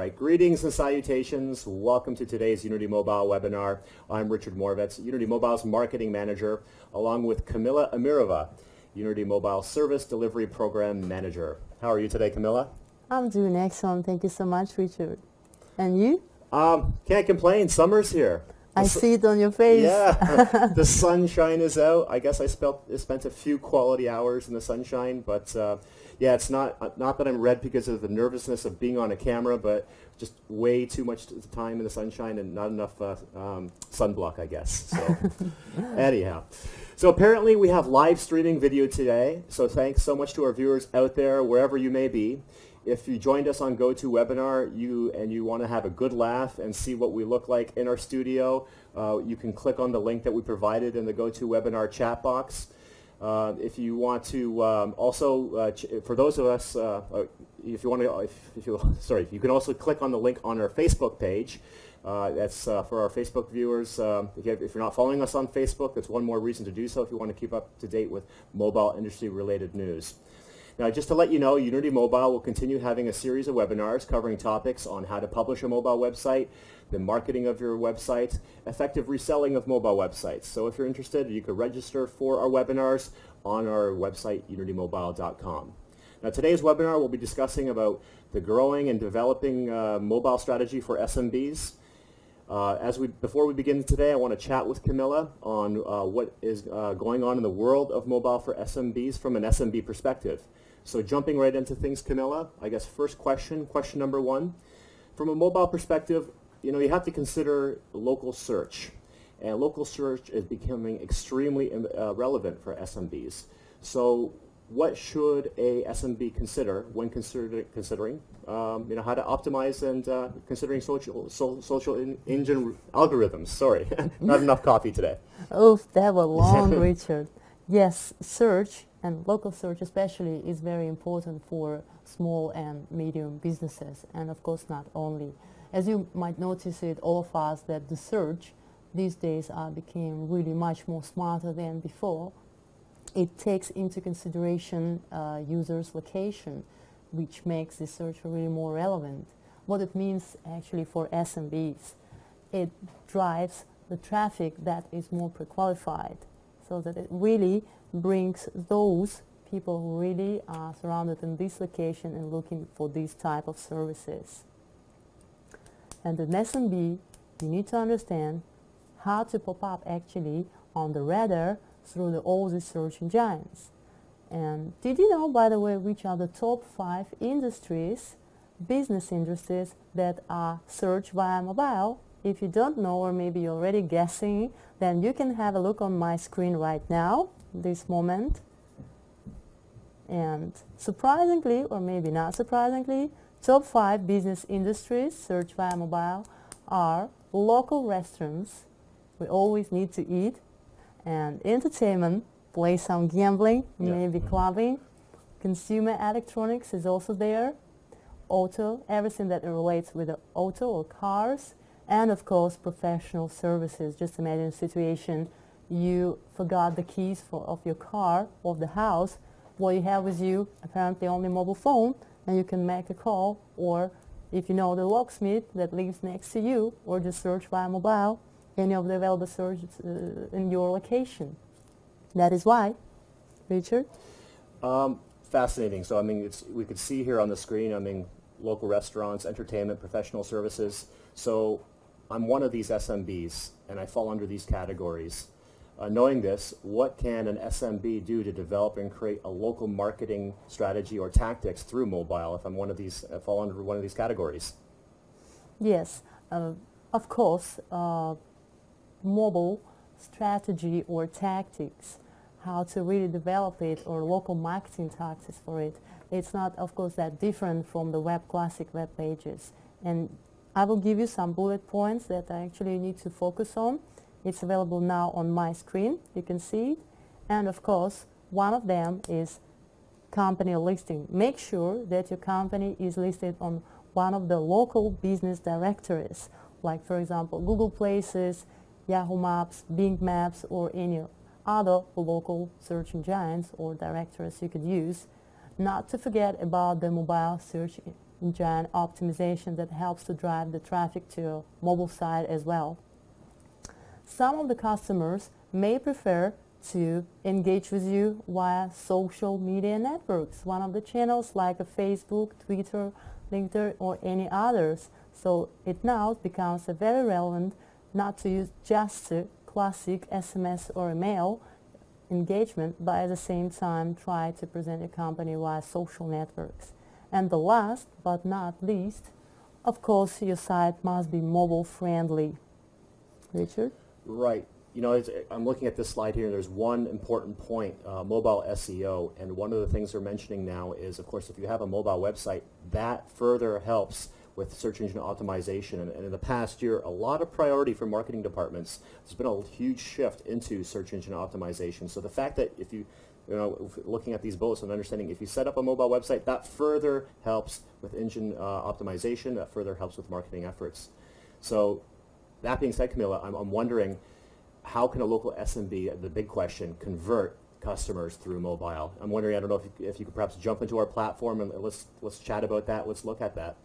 right, greetings and salutations. Welcome to today's Unity Mobile webinar. I'm Richard Moravec, Unity Mobile's Marketing Manager, along with Camilla Amirova, Unity Mobile Service Delivery Program Manager. How are you today, Camilla? I'm doing excellent. Thank you so much, Richard. And you? Can't complain. Summer's here. I see it on your face. Yeah, the sunshine is out. I guess I spent a few quality hours in the sunshine, but yeah, it's not that I'm red because of the nervousness of being on a camera, but just way too much time in the sunshine and not enough sunblock, I guess. So anyhow, so apparently we have live streaming video today, so thanks so much to our viewers out there, wherever you may be. If you joined us on GoToWebinar you want to have a good laugh and see what we look like in our studio, you can click on the link that we provided in the GoToWebinar chat box. If you want to also, for those of us, if you want to, sorry, you can also click on the link on our Facebook page. That's for our Facebook viewers. If you're not following us on Facebook, that's one more reason to do so if you want to keep up to date with mobile industry related news. Now, just to let you know, Unity Mobile will continue having a series of webinars covering topics on how to publish a mobile website, the marketing of your website, effective reselling of mobile websites. So if you're interested, you can register for our webinars on our website, unitymobile.com. Now, today's webinar will be discussing about the growing and developing mobile strategy for SMBs. Before we begin today, I want to chat with Camilla on what is going on in the world of mobile for SMBs from an SMB perspective. So jumping right into things, Camilla, I guess first question number one. From a mobile perspective, you have to consider local search. And local search is becoming extremely relevant for SMBs. So what should a SMB consider when considering how to optimize and considering social engine algorithms? Sorry, not enough coffee today. Oh, that was long, Richard. Yes, search and local search especially is very important for small and medium businesses, and of course not only. As you might notice it, all of us, that the search these days became really much more smarter than before. It takes into consideration users' location, which makes the search really more relevant. What it means actually for SMBs, it drives the traffic that is more pre-qualified, so that it really brings those people who really are surrounded in this location and looking for these type of services. And an SMB, you need to understand how to pop up actually on the radar through all the search engines. And did you know, by the way, which are the top 5 industries, business industries, that are searched via mobile? If you don't know, or maybe you're already guessing, then you can have a look on my screen right now, this moment. And surprisingly, or maybe not surprisingly, top 5 business industries searched via mobile are local restaurants, we always need to eat, and entertainment, play some gambling, maybe clubbing. Consumer electronics is also there. Auto, everything that relates with the auto or cars. And of course, professional services. Just imagine a situation, you forgot the keys of your car or the house. What you have with you, apparently only mobile phone, and you can make a call, or if you know the locksmith that lives next to you, or just search via mobile any of the available searches in your location. That is why, Richard? Fascinating. So, we could see here on the screen, local restaurants, entertainment, professional services. So, I'm one of these SMBs, and I fall under these categories. Knowing this, what can an SMB do to develop and create a local marketing strategy or tactics through mobile if I'm one of these, fall under one of these categories? Yes, of course, mobile strategy or tactics, how to really develop it, or local marketing tactics for it. It's not, of course, that different from the classic web pages. And I will give you some bullet points that I actually need to focus on. It's available now on my screen. You can see it. And of course, one of them is company listing. Make sure that your company is listed on one of the local business directories, like for example, Google Places, Yahoo Maps, Bing Maps, or any other local search engines or directories you could use. Not to forget about the mobile search engine optimization that helps to drive the traffic to your mobile site as well. Some of the customers may prefer to engage with you via social media networks, one of the channels like a Facebook, Twitter, LinkedIn, or any others. So it now becomes a very relevant not to use just a classic SMS or email engagement, but at the same time try to present your company via social networks. And the last but not least, of course, your site must be mobile friendly. Richard? Right. You know, I'm looking at this slide here, and there's one important point, mobile SEO. And one of the things they're mentioning now is, of course, if you have a mobile website, that further helps with search engine optimization. And in the past year, a lot of priority for marketing departments. There's been a huge shift into search engine optimization. So the fact that if you looking at these bullets and understanding if you set up a mobile website, that further helps with engine optimization, that further helps with marketing efforts. So that being said, Camilla, I'm wondering, how can a local SMB, the big question, convert customers through mobile? I'm wondering, I don't know if you could perhaps jump into our platform and let's chat about that. Let's look at that.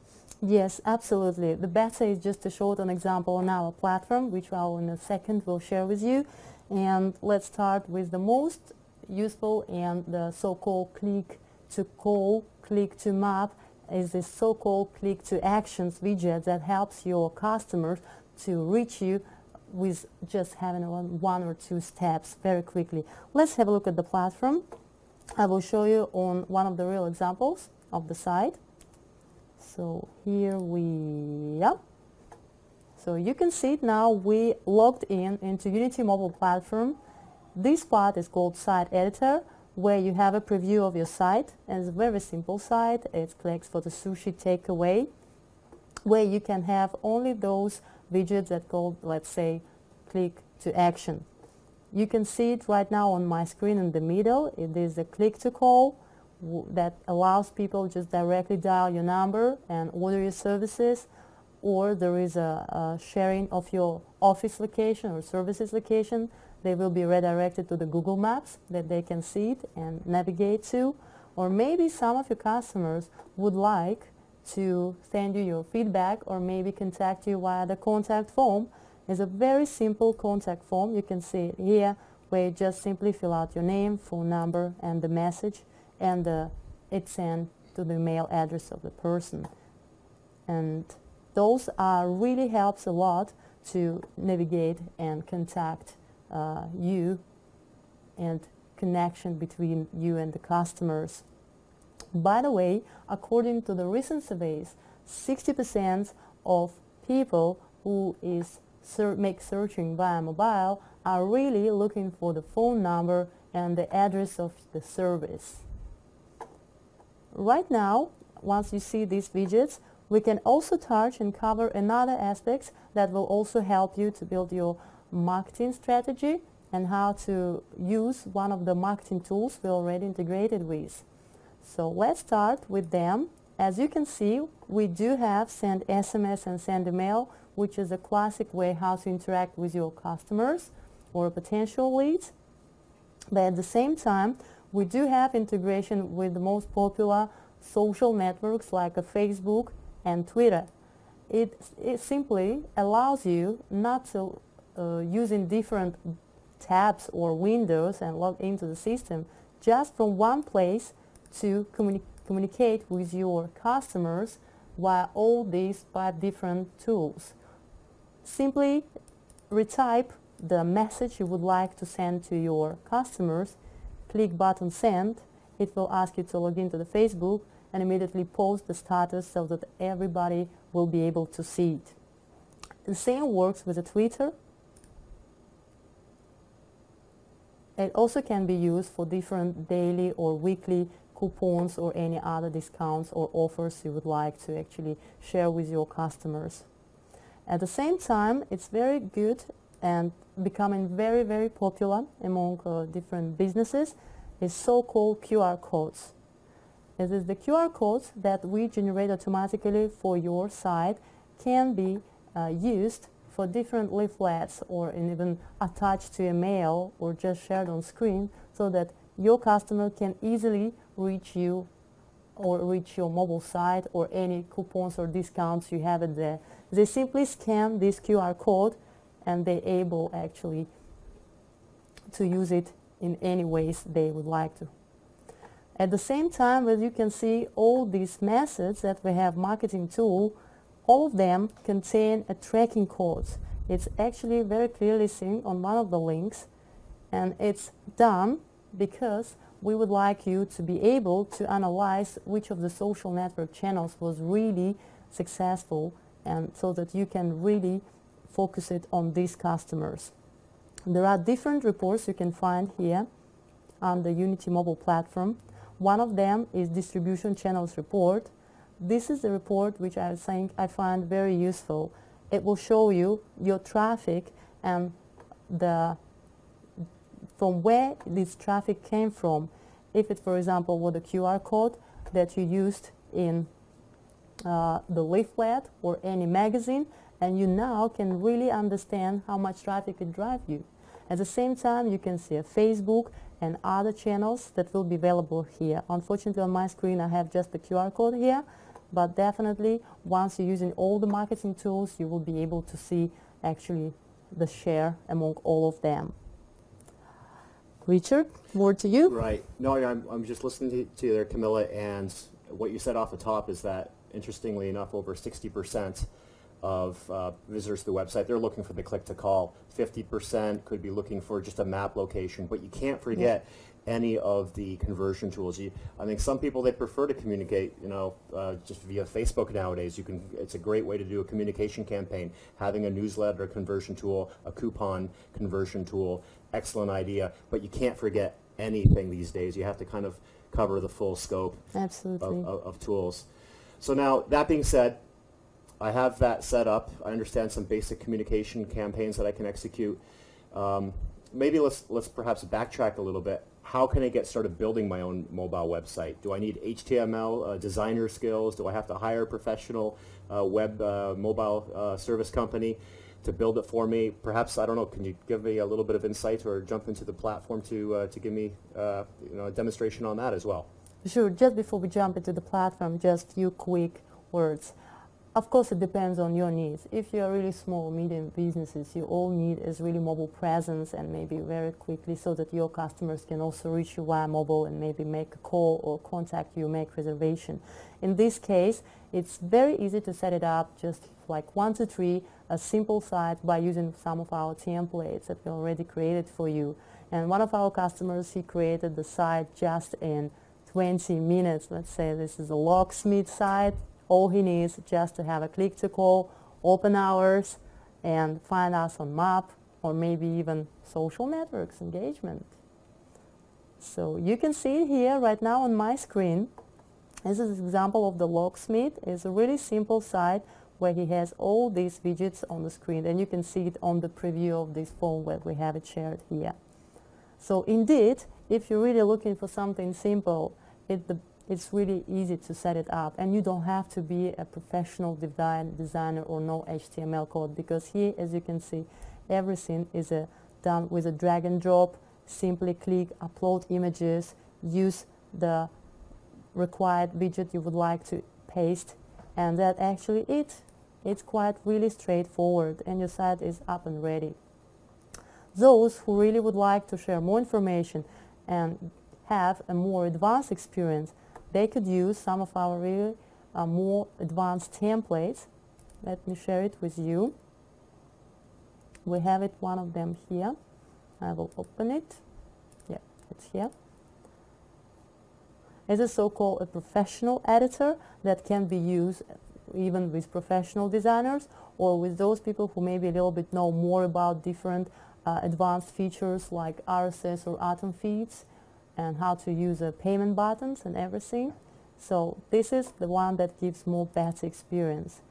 Yes, absolutely. The better is just to show an example on our platform, which I will in a second will share with you. And let's start with the most useful and the so-called click to call, click to map is this so-called click to actions widget that helps your customers to reach you with just having one or two steps very quickly. Let's have a look at the platform. I will show you on one of the real examples of the site. So here we are. So you can see it now. We logged into Unity mobile platform. This part is called Site Editor, where you have a preview of your site. And it's a very simple site. It clicks for the sushi takeaway, where you can have only those widgets that called, let's say, click to action. You can see it right now on my screen in the middle. It is a click to call that allows people just directly dial your number and order your services, or there is a sharing of your office location or services location. They will be redirected to the Google Maps that they can see it and navigate to. Or maybe some of your customers would like to send you your feedback or maybe contact you via the contact form. It's a very simple contact form. You can see it here, where you just simply fill out your name, phone number, and the message, and it's sent to the email address of the person. And those really helps a lot to navigate and contact you and connection between you and the customers. By the way, according to the recent surveys, 60% of people who make searching via mobile are really looking for the phone number and the address of the service. Right now, once you see these widgets, we can also touch and cover another aspects that will also help you to build your marketing strategy and how to use one of the marketing tools we already integrated with. So let's start with them. As you can see, we do have send SMS and send email, which is a classic way how to interact with your customers or potential leads. But at the same time, we do have integration with the most popular social networks like Facebook and Twitter. It simply allows you not to using different tabs or windows and log into the system, just from one place to communicate with your customers via all these 5 different tools. Simply retype the message you would like to send to your customers, click button send. It will ask you to log into the Facebook and immediately post the status so that everybody will be able to see it. The same works with the Twitter. It also can be used for different daily or weekly coupons or any other discounts or offers you would like to actually share with your customers. At the same time, it's very good and becoming very, very popular among different businesses is so-called QR codes. It is the QR codes that we generate automatically for your site can be used for different leaflets or even attached to a mail or just shared on screen so that your customer can easily reach you or reach your mobile site or any coupons or discounts you have it there. They simply scan this QR code and they're able actually to use it in any ways they would like to. At the same time, as you can see, all these methods that we have marketing tool, all of them contain a tracking code. It's actually very clearly seen on one of the links, and it's done because we would like you to be able to analyze which of the social network channels was really successful, and so that you can really focus it on these customers. There are different reports you can find here on the Unity mobile platform. One of them is distribution channels report. This is the report which I find very useful. It will show you your traffic and from where this traffic came from. If it, for example, was a QR code that you used in the leaflet or any magazine, and you now can really understand how much traffic it drives you. At the same time, you can see a Facebook and other channels that will be available here. Unfortunately, on my screen, I have just the QR code here, but definitely, once you're using all the marketing tools, you will be able to see actually the share among all of them. Richard, word to you. Right. No, I'm just listening to you there, Camilla, and what you said off the top is that, interestingly enough, over 60% of visitors to the website, they're looking for the click-to-call. 50% could be looking for just a map location, but you can't forget any of the conversion tools. I think some people, they prefer to communicate, just via Facebook nowadays. It's a great way to do a communication campaign. Having a newsletter conversion tool, a coupon conversion tool, excellent idea, but you can't forget anything these days. You have to kind of cover the full scope of tools. So now, that being said, I have that set up. I understand some basic communication campaigns that I can execute. Maybe let's perhaps backtrack a little bit. How can I get started building my own mobile website? Do I need HTML designer skills? Do I have to hire a professional mobile service company to build it for me? Perhaps, I don't know, can you give me a little bit of insight or jump into the platform to give me a demonstration on that as well? Sure. Just before we jump into the platform, just a few quick words. Of course, it depends on your needs. If you're really small, medium businesses, you all need is really mobile presence, and maybe very quickly, so that your customers can also reach you via mobile and maybe make a call or contact you, make reservation. In this case, it's very easy to set it up, just like 1, 2, 3, a simple site by using some of our templates that we already created for you. And one of our customers, he created the site just in 20 minutes. Let's say this is a locksmith site. All he needs just to have a click to call, open hours, and find us on map, or maybe even social networks engagement. So you can see it here right now on my screen. This is an example of the locksmith. It's a really simple site where he has all these widgets on the screen, and you can see it on the preview of this phone where we have it shared here. So indeed, if you're really looking for something simple, it's really easy to set it up, and you don't have to be a professional designer or know HTML code, because here, as you can see, everything is done with a drag and drop. Simply click, upload images, use the required widget you would like to paste, and that actually it's quite really straightforward, and your site is up and ready. Those who really would like to share more information and have a more advanced experience, they could use some of our really more advanced templates. Let me share it with you. We have it, one of them here. I will open it. Yeah, it's here. It's a so-called a professional editor that can be used even with professional designers, or with those people who maybe a little bit know more about different advanced features like RSS or atom feeds, and how to use payment buttons and everything. So this is the one that gives more better experience.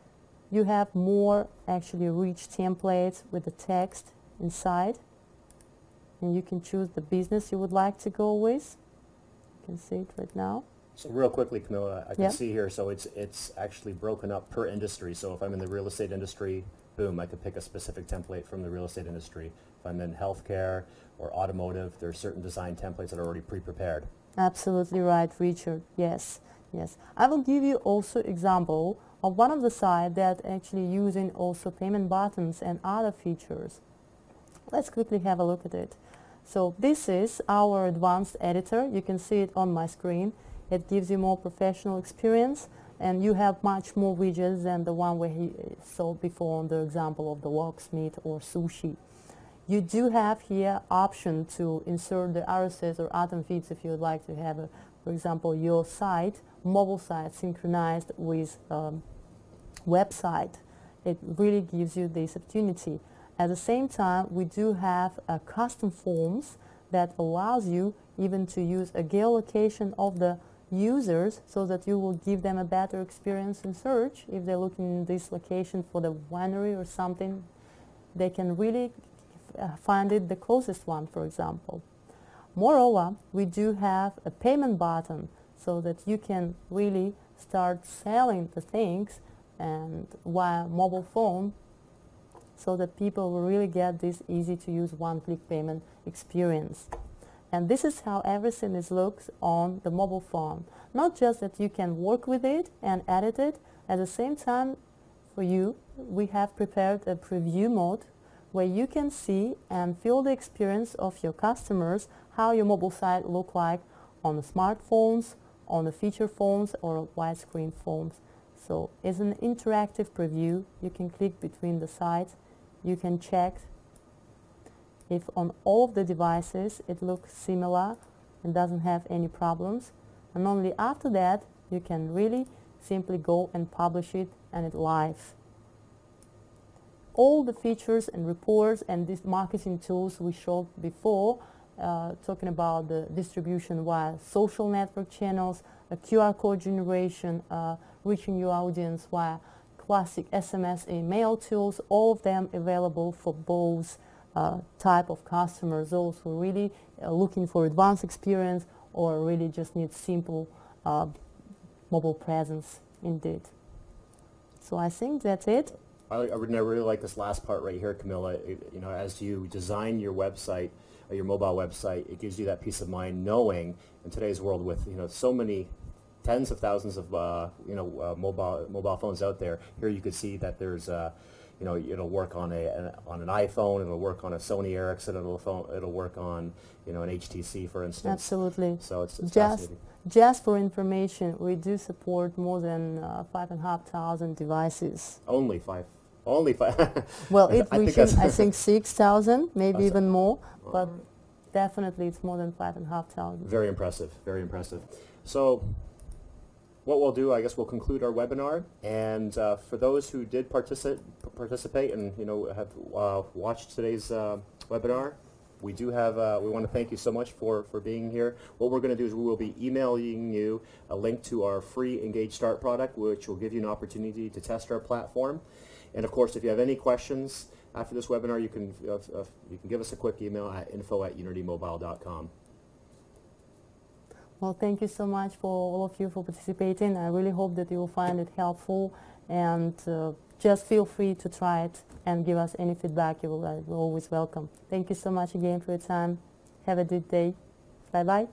You have more actually rich templates with the text inside, and you can choose the business you would like to go with. You can see it right now. So real quickly, Camilla, I can see here, so it's actually broken up per industry. So if I'm in the real estate industry, boom, I could pick a specific template from the real estate industry. If I'm in healthcare or automotive, there are certain design templates that are already pre-prepared. Absolutely right, Richard, yes. Yes, I will give you also example of one of the sites that actually using also payment buttons and other features. Let's quickly have a look at it. So this is our advanced editor. You can see it on my screen. It gives you more professional experience, and you have much more widgets than the one we saw before on the example of the locksmith or sushi. You do have here option to insert the RSS or atom feeds if you would like to have, for example, your site, mobile site synchronized with website. It really gives you this opportunity. At the same time, we do have custom forms that allows you even to use a geolocation of the users so that you will give them a better experience in search. If they're looking in this location for the winery or something, they can really find it the closest one, for example. Moreover, we do have a payment button so that you can really start selling the things and via mobile phone, so that people will really get this easy to use one-click payment experience. And this is how everything is looks on the mobile phone. Not just that you can work with it and edit it, at the same time for you we have prepared a preview mode where you can see and feel the experience of your customers, how your mobile site look like on the smartphones, on the feature phones or widescreen phones. So it's an interactive preview. You can click between the sites. You can check if on all of the devices it looks similar and doesn't have any problems. And only after that you can really simply go and publish it and it's live. All the features and reports and these marketing tools we showed before, talking about the distribution via social network channels, a QR code generation, reaching your audience via classic SMS email tools, all of them available for both type of customers, those who are really looking for advanced experience or really just need simple mobile presence indeed. So I think that's it. I really like this last part right here, Camilla. You know, as you design your website, your mobile website, it gives you that peace of mind knowing in today's world with, you know, so many tens of thousands of mobile phones out there. Here you could see that there's you know, it'll work on an iPhone, it'll work on a Sony Ericsson, it'll work on, you know, an HTC, for instance. Absolutely. So it's fascinating. Just for information, we do support more than 5,500 devices. Only five. Only five. Well, it reaches, I think, 6,000, maybe even more, but definitely it's more than 5,500. Very impressive, very impressive. So what we'll do, I guess we'll conclude our webinar, and for those who did participate and, you know, have watched today's webinar, we do have, we want to thank you so much for being here. What we're going to do is we will be emailing you a link to our free Engage Start product, which will give you an opportunity to test our platform. And of course, if you have any questions after this webinar, you can give us a quick email at info@unitymobile.com. Well, thank you so much for all of you for participating. I really hope that you will find it helpful, and just feel free to try it and give us any feedback. We're always welcome. Thank you so much again for your time. Have a good day. Bye-bye.